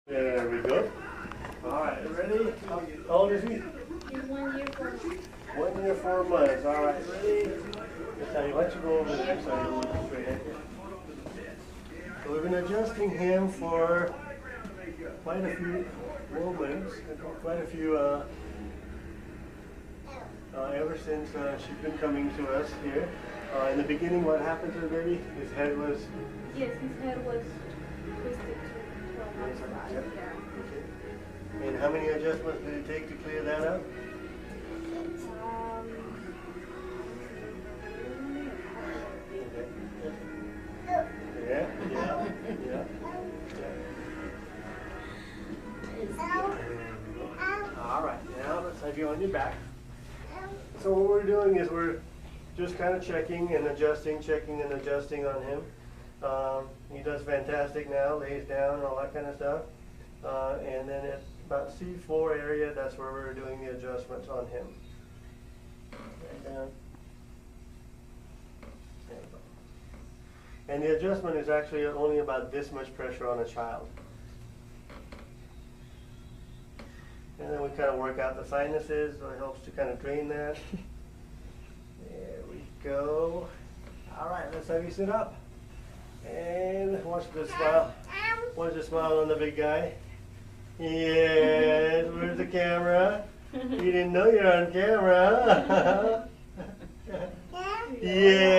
There we go. All right, ready? How old is he? He's 1 year, 4 months. 1 year, 4 months. All right, ready? Why don't you go over there so you look straight at you. So we've been adjusting him for quite a few moments, quite a few, ever since she's been coming to us here. In the beginning, what happened to the baby? His head was... Yes, his head was twisted to one side. Yep. Yeah. Okay. And how many adjustments did it take to clear that up? Yeah. All right, now let's have you on your back. So what we're doing is we're just kind of checking and adjusting on him. He does fantastic now, lays down, all that kind of stuff. And then at about C4 area, that's where we're doing the adjustments on him. Right down. And the adjustment is actually only about this much pressure on a child. And then we kind of work out the sinuses, so it helps to kind of drain that. There we go. All right, let's have you sit up. And watch the smile. Watch the smile on the big guy. Yes, where's the camera? You didn't know you're on camera. Yeah.